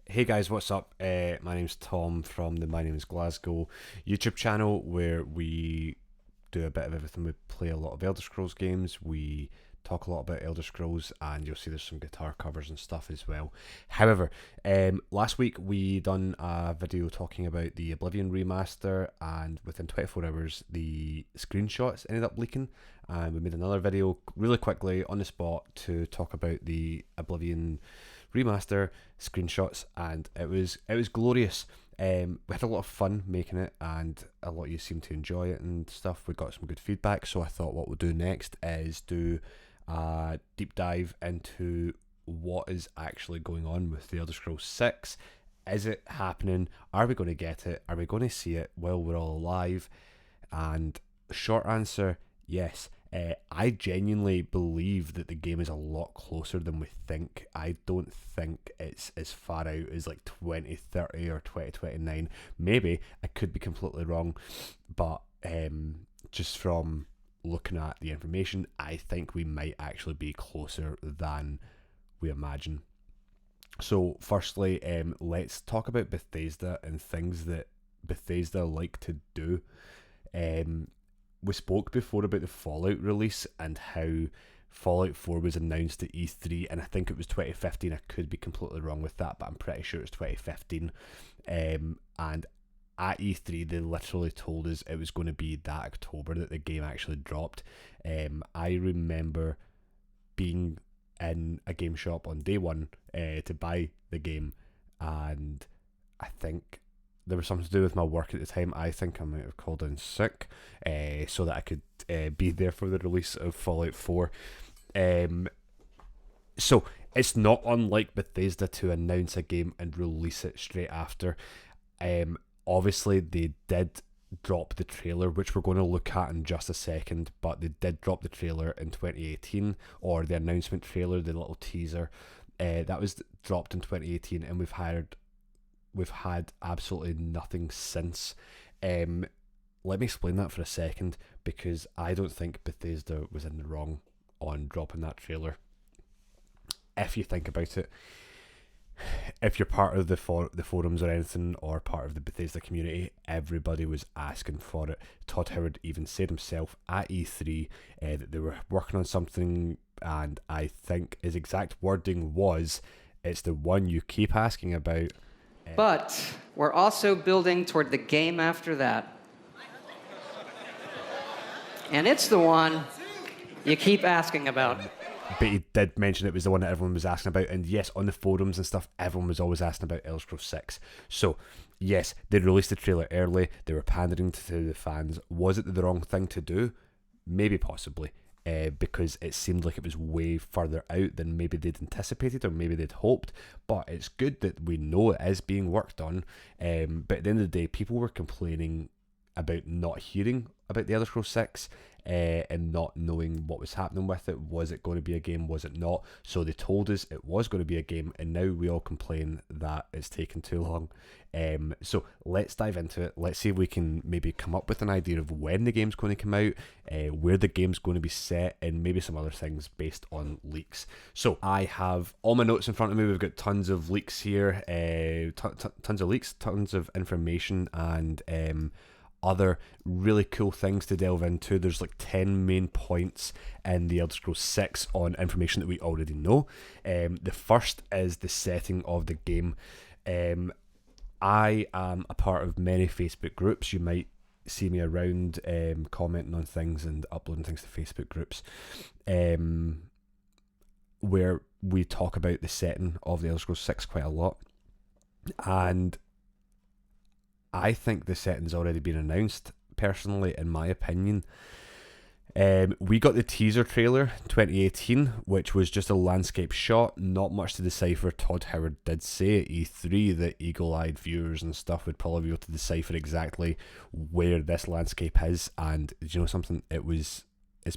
Hey guys, what's up? My name's Tom from the Mynameisglasgow YouTube channel, where we do a bit of everything. We play a lot of Elder Scrolls games, we talk a lot about Elder Scrolls, and you'll see there's some guitar covers and stuff as well. However, last week we done a video talking about the Oblivion remaster, and within 24 hours the screenshots ended up leaking, and we made another video really quickly on the spot to talk about the Oblivion remaster screenshots, and it was glorious. We had a lot of fun making it, and a lot of you seemed to enjoy it and stuff. We got some good feedback, so I thought what we'll do next is do a deep dive into what is actually going on with the Elder Scrolls 6. Is it happening? Are we going to get it? Are we going to see it while we're all alive? And short answer, yes. I genuinely believe that the game is a lot closer than we think. I don't think it's as far out as like 2030 or 2029. Maybe, I could be completely wrong, but just from looking at the information, I think we might actually be closer than we imagine. So firstly, let's talk about Bethesda and things that Bethesda like to do. We spoke before about the Fallout release and how Fallout 4 was announced at E3, and I think it was 2015. I could be completely wrong with that, but I'm pretty sure it's 2015. And at E3, they literally told us it was going to be that October that the game actually dropped. I remember being in a game shop on day one to buy the game, and I think there was something to do with my work at the time. I think I might have called in sick so that I could be there for the release of Fallout 4. So it's not unlike Bethesda to announce a game and release it straight after. Obviously, they did drop the trailer, which we're going to look at in just a second, but they did drop the trailer in 2018, or the announcement trailer, the little teaser. That was dropped in 2018, and we've had absolutely nothing since. Let me explain that for a second, because I don't think Bethesda was in the wrong on dropping that trailer. If you think about it, if you're part of the forums or anything, or part of the Bethesda community, everybody was asking for it. Todd Howard even said himself at E3 that they were working on something, and I think his exact wording was, "It's the one you keep asking about." But we're also building toward the game after that. And it's the one you keep asking about. But he did mention it was the one that everyone was asking about, and yes, on the forums and stuff, everyone was always asking about Elder Scrolls 6. So, yes, they released the trailer early, they were pandering to the fans. Was it the wrong thing to do? Maybe, possibly. Because it seemed like it was way further out than maybe they'd anticipated or maybe they'd hoped. But it's good that we know it is being worked on. But at the end of the day, people were complaining about not hearing about the Elder Scrolls 6 and not knowing what was happening with it. Was it going to be a game? Was it not? So they told us it was going to be a game, and now we all complain that it's taken too long. So let's dive into it. Let's see if we can maybe come up with an idea of when the game's going to come out, where the game's going to be set, and maybe some other things based on leaks. So I have all my notes in front of me. We've got tons of leaks here, tons of leaks, tons of information, and other really cool things to delve into. There's like 10 main points in the Elder Scrolls 6 on information that we already know. The first is the setting of the game. I am a part of many Facebook groups. You might see me around commenting on things and uploading things to Facebook groups where we talk about the setting of the Elder Scrolls 6 quite a lot. And I think the setting's already been announced, personally, in my opinion. We got the teaser trailer 2018, which was just a landscape shot, not much to decipher. Todd Howard did say at E3 that eagle-eyed viewers and stuff would probably be able to decipher exactly where this landscape is, and do you know something? It's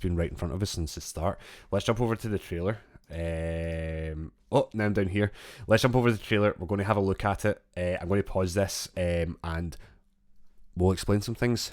been right in front of us since the start. Let's jump over to the trailer. Now I'm down here. Let's jump over to the trailer. We're going to have a look at it. I'm going to pause this and we'll explain some things.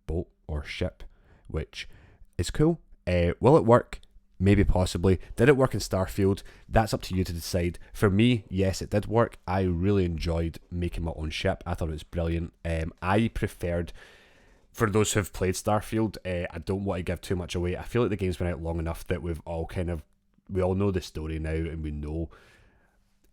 boat or ship, which is cool. Will it work? Maybe, possibly. Did it work in Starfield? That's up to you to decide. For me, yes, it did work. I really enjoyed making my own ship. I thought it was brilliant. I preferred, for those who've played Starfield, I don't want to give too much away. I feel like the game's been out long enough that we all know the story now, and we know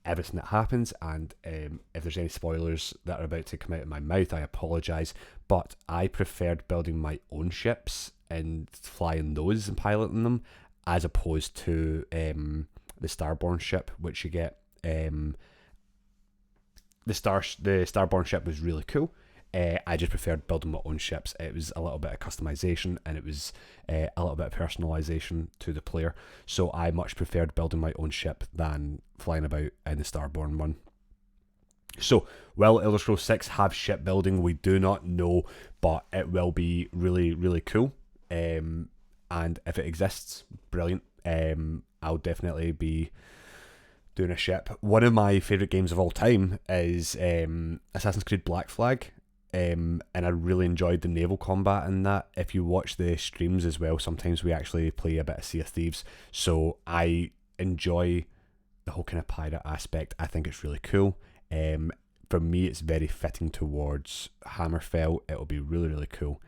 everything that happens. And if there's any spoilers that are about to come out of my mouth, I apologise. But I preferred building my own ships and flying those and piloting them, as opposed to the Starborn ship, which you get. The Starborn ship was really cool. I just preferred building my own ships. It was a little bit of customization, and it was a little bit of personalization to the player. So I much preferred building my own ship than flying about in the Starborn one. So, will Elder Scrolls 6 have shipbuilding? We do not know, but it will be really, really cool. And if it exists, brilliant. I'll definitely be doing a ship. One of my favourite games of all time is Assassin's Creed Black Flag. And I really enjoyed the naval combat in that. If you watch the streams as well, sometimes we actually play a bit of Sea of Thieves. So I enjoy the whole kind of pirate aspect. I think it's really cool. For me, it's very fitting towards Hammerfell. It'll be really, really cool.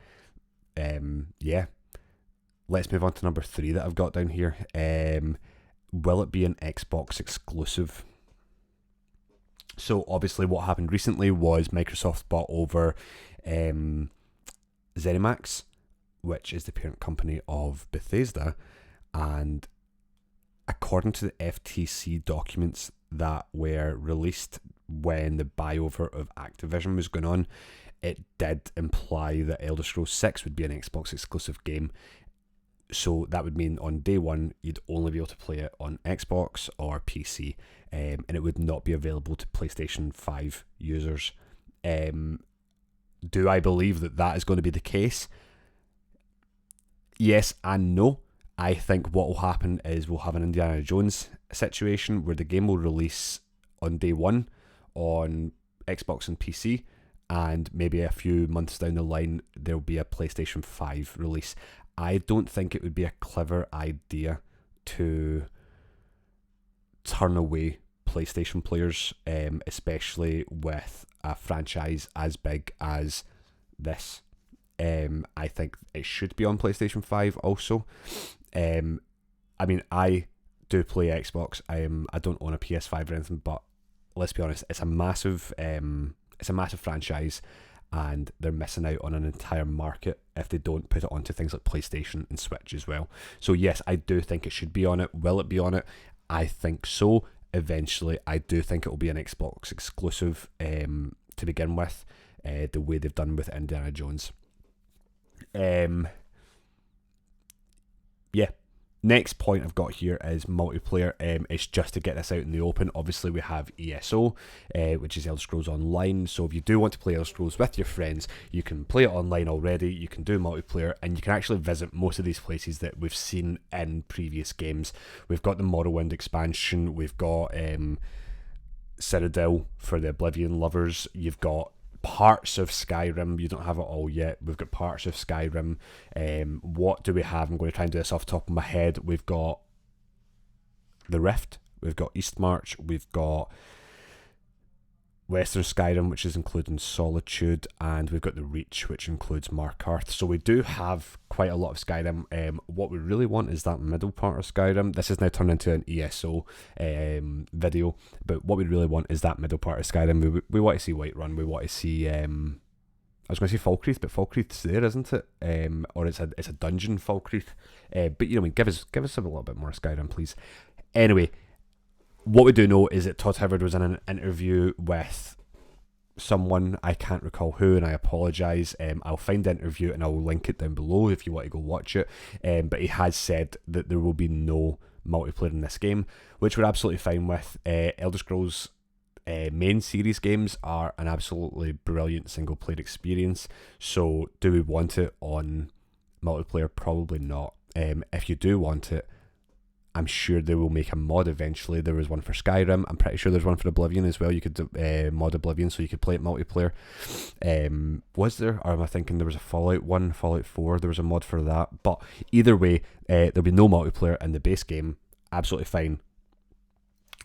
Yeah. Let's move on to number 3 that I've got down here. Will it be an Xbox exclusive? So obviously what happened recently was Microsoft bought over ZeniMax, which is the parent company of Bethesda, and according to the FTC documents that were released when the buyover of Activision was going on, it did imply that Elder Scrolls 6 would be an Xbox exclusive game. So that would mean on day one, you'd only be able to play it on Xbox or PC, and it would not be available to PlayStation 5 users. Do I believe that that is going to be the case? Yes and no. I think what will happen is we'll have an Indiana Jones situation where the game will release on day one on Xbox and PC, and maybe a few months down the line, there'll be a PlayStation 5 release. I don't think it would be a clever idea to turn away PlayStation players, especially with a franchise as big as this. I think it should be on PlayStation 5 also. I mean, I do play Xbox. I don't own a PS5 or anything, but let's be honest, it's a massive franchise, and they're missing out on an entire market if they don't put it onto things like PlayStation and Switch as well. So yes, I do think it should be on it. Will it be on it? I think so. Eventually, I do think it will be an Xbox exclusive to begin with, the way they've done with Indiana Jones. Yeah. Next point I've got here is multiplayer. It's just to get this out in the open. Obviously, we have ESO, which is Elder Scrolls Online. So if you do want to play Elder Scrolls with your friends, you can play it online already. You can do multiplayer, and you can actually visit most of these places that we've seen in previous games. We've got the Morrowind expansion. We've got Cyrodiil for the Oblivion lovers. You've got parts of Skyrim. You don't have it all yet. We've got parts of Skyrim. What do we have? I'm going to try and do this off the top of my head. We've got the Rift. We've got Eastmarch. We've got Western Skyrim, which is including Solitude, and we've got the Reach, which includes Markarth. So we do have quite a lot of Skyrim. What we really want is that middle part of Skyrim. This is now turned into an ESO video, but what we really want is that middle part of Skyrim. We want to see Whiterun. We want to see I was going to say Falkreath, but Falkreath's there, isn't it? Or it's a dungeon, Falkreath. But you know, give us a little bit more Skyrim, please. Anyway, what we do know is that Todd Howard was in an interview with someone, I can't recall who, and I apologise. I'll find the interview and I'll link it down below if you want to go watch it. But he has said that there will be no multiplayer in this game, which we're absolutely fine with. Elder Scrolls main series games are an absolutely brilliant single player experience. So do we want it on multiplayer? Probably not. If you do want it, I'm sure they will make a mod eventually. There was one for Skyrim. I'm pretty sure there's one for Oblivion as well. You could mod Oblivion so you could play it multiplayer. Was there? Or am I thinking there was a Fallout 1, Fallout 4? There was a mod for that. But either way, there'll be no multiplayer in the base game. Absolutely fine.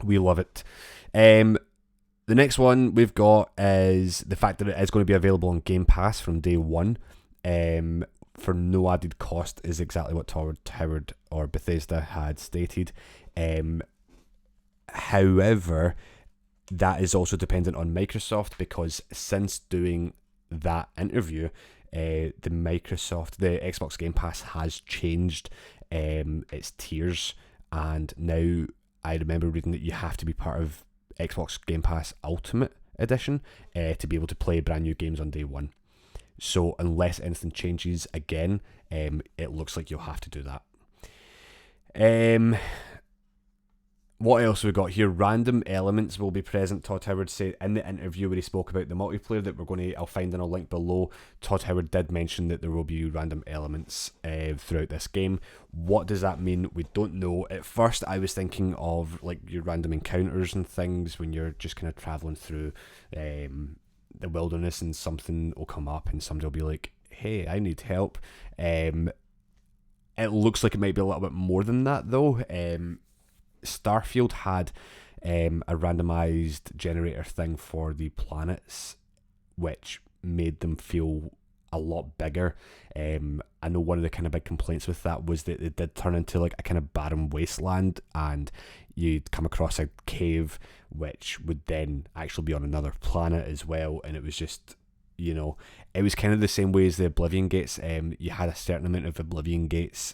We love it. The next one we've got is the fact that it is going to be available on Game Pass from day one. For no added cost is exactly what Howard or Bethesda had stated. However, that is also dependent on Microsoft, because since doing that interview, the Xbox Game Pass has changed its tiers, and now I remember reading that you have to be part of Xbox Game Pass Ultimate Edition to be able to play brand new games on day one. So unless anything changes again, it looks like you'll have to do that. What else have we got here? Random elements will be present, Todd Howard said in the interview where he spoke about the multiplayer that I'll find in a link below. Todd Howard did mention that there will be random elements throughout this game. What does that mean? We don't know. At first I was thinking of like your random encounters and things when you're just kind of travelling through the wilderness and something will come up and somebody will be like, hey, I need help. It looks like it might be a little bit more than that though. Starfield had a randomized generator thing for the planets, which made them feel a lot bigger. I know one of the kind of big complaints with that was that it did turn into like a kind of barren wasteland, and you'd come across a cave which would then actually be on another planet as well, and it was just, it was kind of the same way as the Oblivion gates. You had a certain amount of Oblivion gates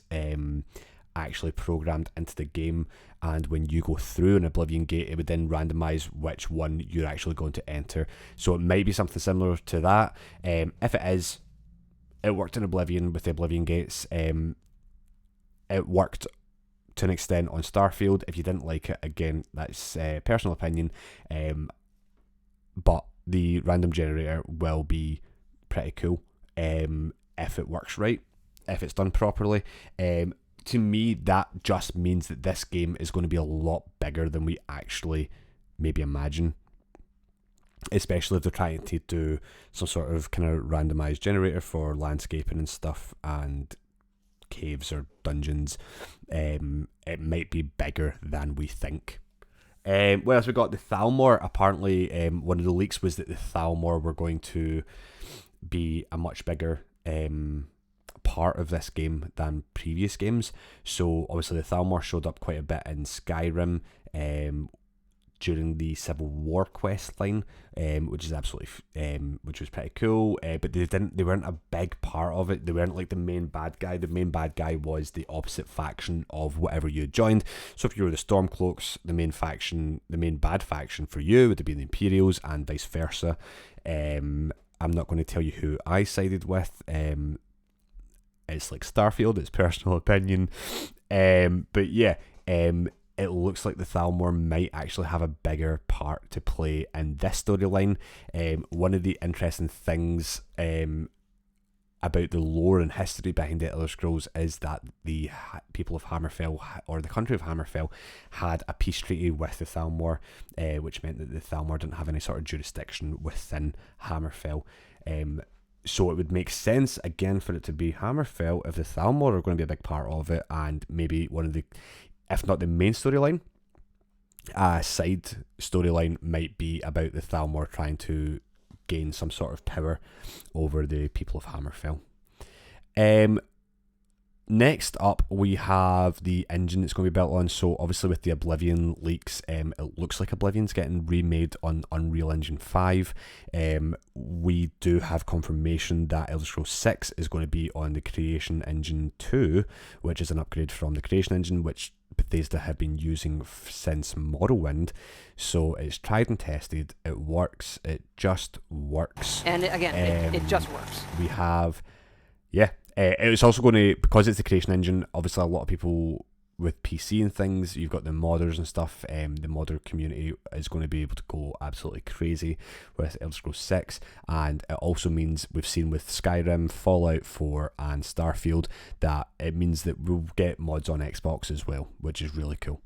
actually programmed into the game, and when you go through an Oblivion gate, it would then randomize which one you're actually going to enter. So it might be something similar to that. If it is, it worked in Oblivion with the Oblivion gates. It worked to an extent on Starfield. If you didn't like it, again, that's personal opinion. But the random generator will be pretty cool if it works right, if it's done properly. To me, that just means that this game is going to be a lot bigger than we actually maybe imagine, especially if they're trying to do some sort of kind of randomized generator for landscaping and stuff and caves or dungeons. It might be bigger than we think. What else we got? The Thalmor. Apparently, one of the leaks was that the Thalmor were going to be a much bigger part of this game than previous games. So obviously the Thalmor showed up quite a bit in Skyrim during the Civil War quest line, which is absolutely which was pretty cool. But they weren't a big part of it. They weren't like the main bad guy. The main bad guy was the opposite faction of whatever you joined. So if you were the Stormcloaks, the main bad faction for you would have been the Imperials, and vice versa. I'm not going to tell you who I sided with. It's like Starfield, it's personal opinion. But yeah, it looks like the Thalmor might actually have a bigger part to play in this storyline. One of the interesting things about the lore and history behind the Elder Scrolls is that the people of Hammerfell, or the country of Hammerfell, had a peace treaty with the Thalmor, which meant that the Thalmor didn't have any sort of jurisdiction within Hammerfell. So it would make sense, again, for it to be Hammerfell if the Thalmor are going to be a big part of it, and maybe one of the, if not the main storyline, a side storyline might be about the Thalmor trying to gain some sort of power over the people of Hammerfell. Next up, we have the engine that's going to be built on. So obviously with the Oblivion leaks, it looks like Oblivion's getting remade on Unreal Engine 5. We do have confirmation that Elder Scrolls 6 is going to be on the Creation Engine 2, which is an upgrade from the Creation Engine, which Bethesda have been using since Morrowind. So it's tried and tested. It works. It just works. And again, it just works. We have, yeah. It's also going to, because it's the Creation Engine, obviously a lot of people with PC and things. You've got the modders and stuff. The modder community is going to be able to go absolutely crazy with Elder Scrolls 6, and it also means we've seen with Skyrim, Fallout 4 and Starfield that it means that we'll get mods on Xbox as well, which is really cool.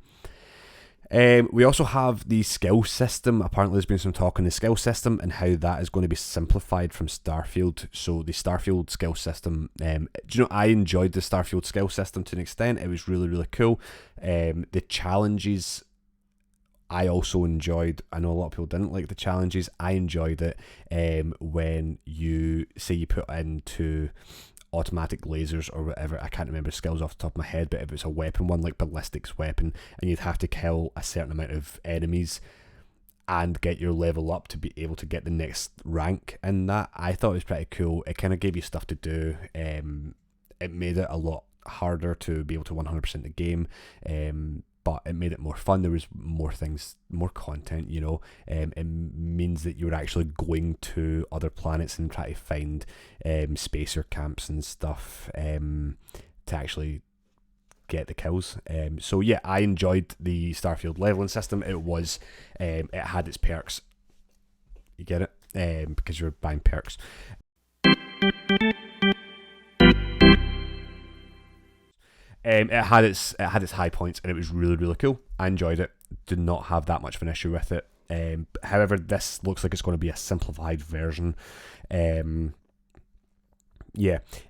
We also have the skill system. Apparently there's been some talk on the skill system and how that is going to be simplified from Starfield. So the Starfield skill system, do you know, I enjoyed the Starfield skill system to an extent. It was really, really cool. The challenges I also enjoyed. I know a lot of people didn't like the challenges. I enjoyed it when you say you put into automatic lasers or whatever, I can't remember skills off the top of my head, but if it's a weapon one like ballistics weapon, and you'd have to kill a certain amount of enemies and get your level up to be able to get the next rank in that, I thought it was pretty cool. It kind of gave you stuff to do. It made it a lot harder to be able to 100% the game, but it made it more fun. There was more things, more content, you know. It means that you're actually going to other planets and try to find spacer camps and stuff to actually get the kills. So yeah, I enjoyed the Starfield leveling system. It had its perks. You get it? Because you're buying perks. It had its high points, and it was really, really cool. I enjoyed it. Did not have that much of an issue with it. However, this looks like it's going to be a simplified version. Yeah,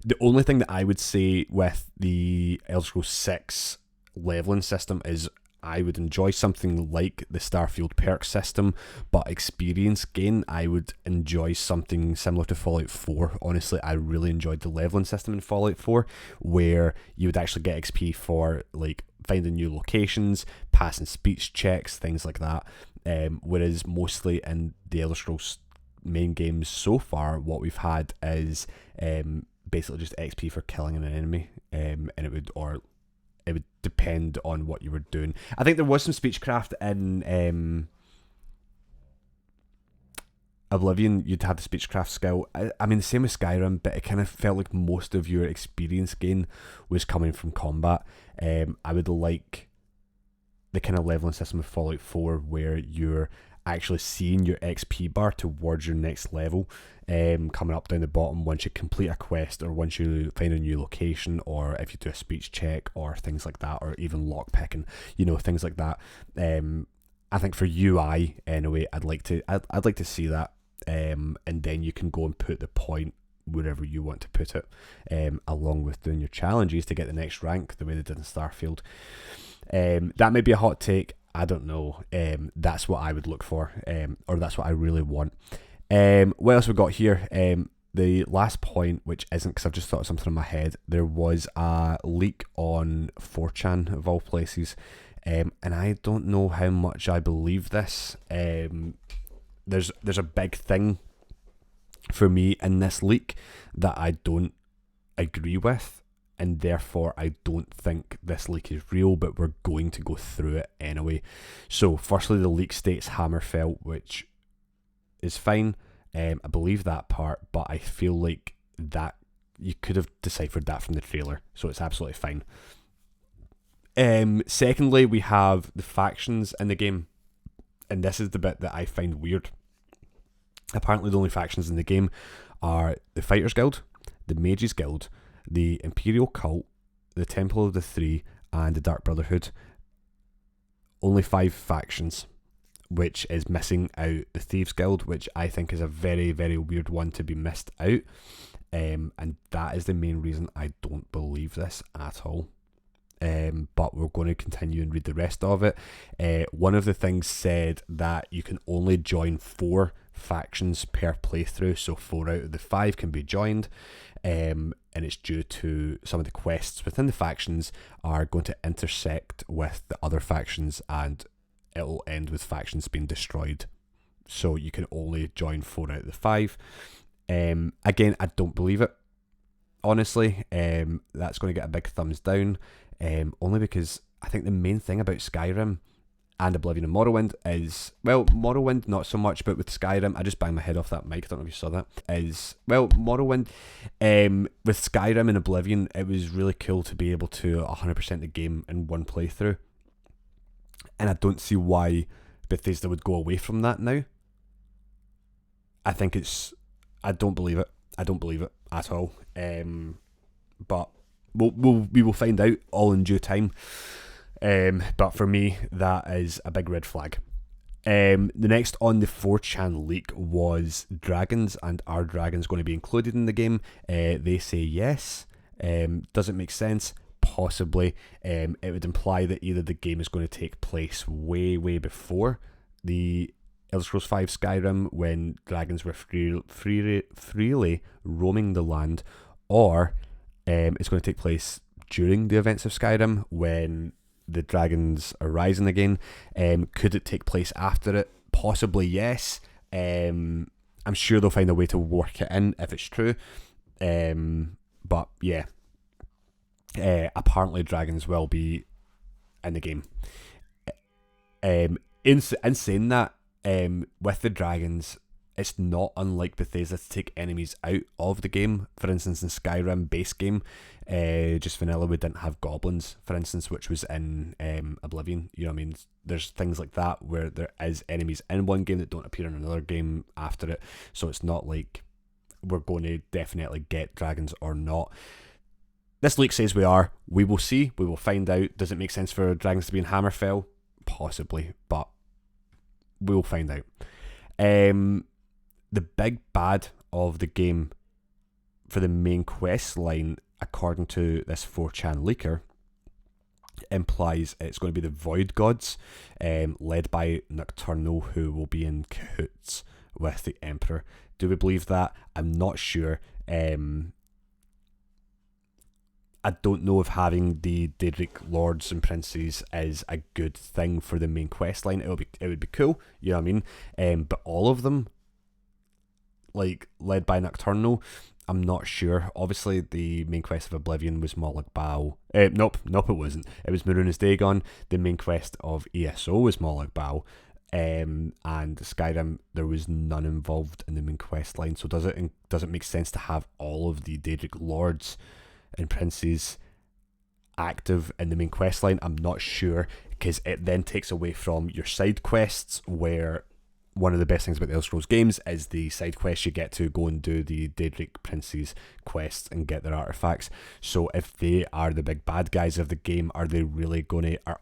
the only thing that I would say with the Elder Scrolls 6 leveling system is I would enjoy something like the Starfield perk system, but experience gain, I would enjoy something similar to Fallout 4. Honestly, I really enjoyed the leveling system in Fallout 4, where you would actually get XP for like finding new locations, passing speech checks, things like that. Whereas mostly in the Elder Scrolls main games so far, what we've had is basically just XP for killing an enemy, and it would depend on what you were doing. I think there was some speechcraft in Oblivion. You'd have the speechcraft skill. I mean, the same with Skyrim, but it kind of felt like most of your experience gain was coming from combat. I would like the kind of leveling system of Fallout 4 where you're actually seeing your XP bar towards your next level coming up down the bottom once you complete a quest, or once you find a new location, or if you do a speech check or things like that, or even lock picking, you know, things like that. I think for UI anyway, I'd like to see that, and then you can go and put the point wherever you want to put it, along with doing your challenges to get the next rank the way they did in Starfield. That may be a hot take, I don't know. That's what I would look for, or that's what I really want. What else we got here? The last point, which isn't, because I've just thought of something in my head, there was a leak on 4chan of all places, and I don't know how much I believe this. There's a big thing for me in this leak that I don't agree with, and therefore I don't think this leak is real, but we're going to go through it anyway. So firstly, the leak states Hammerfell, which is fine. I believe that part, but I feel like that you could have deciphered that from the trailer, so it's absolutely fine. Secondly, we have the factions in the game, and this is the bit that I find weird. Apparently the only factions in the game are the Fighters Guild, the Mages Guild, the Imperial Cult, the Temple of the Three, and the Dark Brotherhood. Only 5 factions, which is missing out the Thieves Guild, which I think is a very, very weird one to be missed out. And that is the main reason I don't believe this at all. But we're going to continue and read the rest of it. One of the things said that you can only join 4 factions per playthrough, so 4 out of the 5 can be joined, and it's due to some of the quests within the factions are going to intersect with the other factions, and it'll end with factions being destroyed, so you can only join 4 out of the 5. Again, I don't believe it, honestly. That's going to get a big thumbs down, only because I think the main thing about Skyrim and Oblivion and Morrowind is, well, Morrowind not so much, but with Skyrim, I just banged my head off that mic, I don't know if you saw that, is, well, Morrowind, with Skyrim and Oblivion, it was really cool to be able to 100% the game in one playthrough, and I don't see why Bethesda would go away from that now. I think I don't believe it. I don't believe it at all. But we will find out all in due time. But for me, that is a big red flag. The next on the 4chan leak was dragons, and are dragons going to be included in the game? They say yes. Does it make sense? Possibly. It would imply that either the game is going to take place way before the Elder Scrolls V Skyrim, when dragons were freely roaming the land, or it's going to take place during the events of Skyrim when the dragons are rising again. Could it take place after it? Possibly yes. I'm sure they'll find a way to work it in if it's true. But yeah, apparently dragons will be in the game. In saying that, with the dragons, it's not unlike Bethesda to take enemies out of the game. For instance, in Skyrim base game, just vanilla, we didn't have goblins, for instance, which was in Oblivion. You know what I mean? There's things like that where there is enemies in one game that don't appear in another game after it. So it's not like we're going to definitely get dragons or not. This leak says we are. We will see. We will find out. Does it make sense for dragons to be in Hammerfell? Possibly, but we'll find out. The big bad of the game for the main quest line, according to this 4chan leaker, implies it's going to be the Void Gods, led by Nocturnal, who will be in cahoots with the Emperor. Do we believe that? I'm not sure. I don't know if having the Daedric Lords and Princes is a good thing for the main quest line. It would be cool, you know what I mean? But all of them, like led by Nocturnal, I'm not sure. Obviously, the main quest of Oblivion was Molag Bal. Nope, it wasn't. It was Maruna's Dagon. The main quest of ESO was Molag Bal. And Skyrim, there was none involved in the main quest line. So does it make sense to have all of the Daedric Lords and Princes active in the main quest line? I'm not sure, because it then takes away from your side quests, where one of the best things about the Elder Scrolls games is the side quests. You get to go and do the Daedric Princes quests and get their artifacts. So if they are the big bad guys of the game, are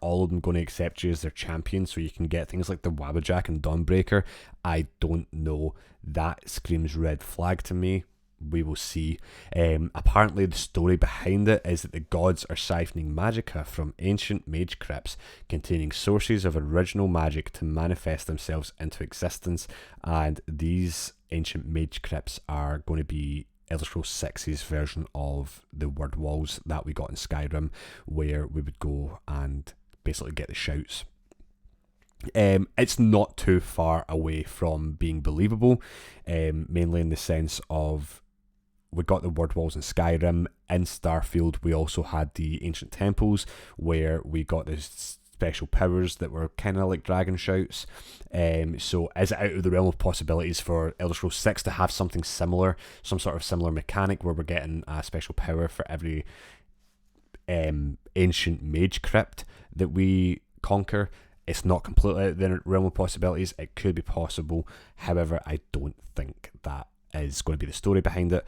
all of them going to accept you as their champion so you can get things like the Wabbajack and Dawnbreaker? I don't know. That screams red flag to me. We will see. Apparently the story behind it is that the gods are siphoning magicka from ancient mage crypts containing sources of original magic to manifest themselves into existence, and these ancient mage crypts are going to be Elder Scrolls 6's version of the word walls that we got in Skyrim, where we would go and basically get the shouts. It's not too far away from being believable, mainly in the sense of we got the word walls in Skyrim. In Starfield, we also had the ancient temples, where we got the special powers that were kind of like dragon shouts. So is it out of the realm of possibilities for Elder Scrolls 6 to have something similar, some sort of similar mechanic where we're getting a special power for every ancient mage crypt that we conquer? It's not completely out of the realm of possibilities. It could be possible. However, I don't think that is going to be the story behind it.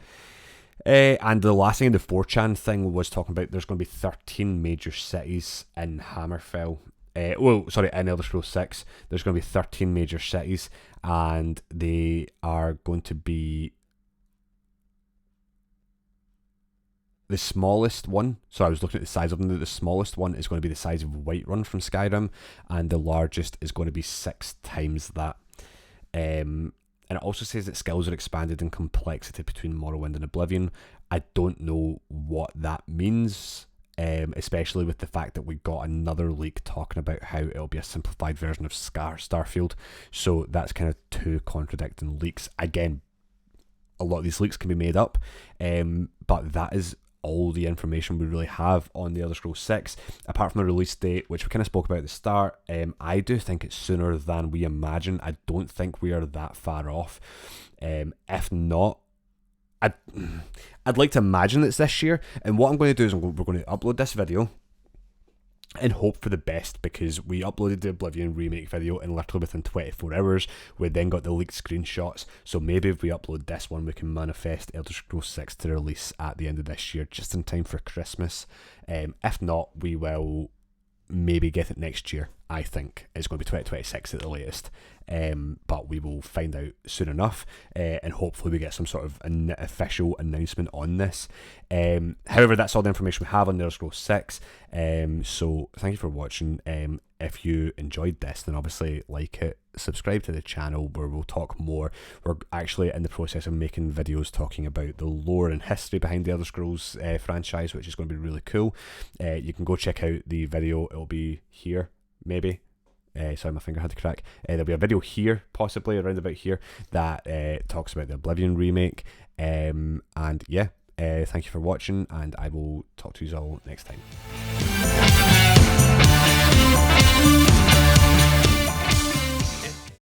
And the last thing, the 4chan thing, was talking about there's going to be 13 major cities in Hammerfell. In Elder Scrolls 6, there's going to be 13 major cities, and they are going to be the smallest one. So I was looking at the size of them. The smallest one is going to be the size of Whiterun from Skyrim, and the largest is going to be 6 times that. And it also says that skills are expanded in complexity between Morrowind and Oblivion. I don't know what that means, especially with the fact that we got another leak talking about how it'll be a simplified version of Starfield. So that's kind of 2 contradicting leaks. Again, a lot of these leaks can be made up, but that is all the information we really have on the Elder Scrolls 6, apart from the release date, which we kind of spoke about at the start. I do think it's sooner than we imagine. I don't think we are that far off. If not, I'd like to imagine it's this year. And what I'm going to do is we're going to upload this video and hope for the best, because we uploaded the Oblivion remake video and literally within 24 hours we then got the leaked screenshots. So maybe if we upload this one, we can manifest Elder Scrolls 6 to release at the end of this year, just in time for Christmas. If not, we will maybe get it next year. I think it's going to be 2026 at the latest, but we will find out soon enough, and hopefully we get some sort of an official announcement on this. However, that's all the information we have on Elder Scrolls 6. So thank you for watching. If you enjoyed this, then obviously like it, subscribe to the channel where we'll talk more. We're actually in the process of making videos talking about the lore and history behind the Elder Scrolls franchise, which is going to be really cool. You can go check out the video. It'll be here, maybe. Sorry, my finger had to crack. There'll be a video here, possibly around about here, that talks about the Oblivion remake. And yeah, thank you for watching, and I will talk to you all next time.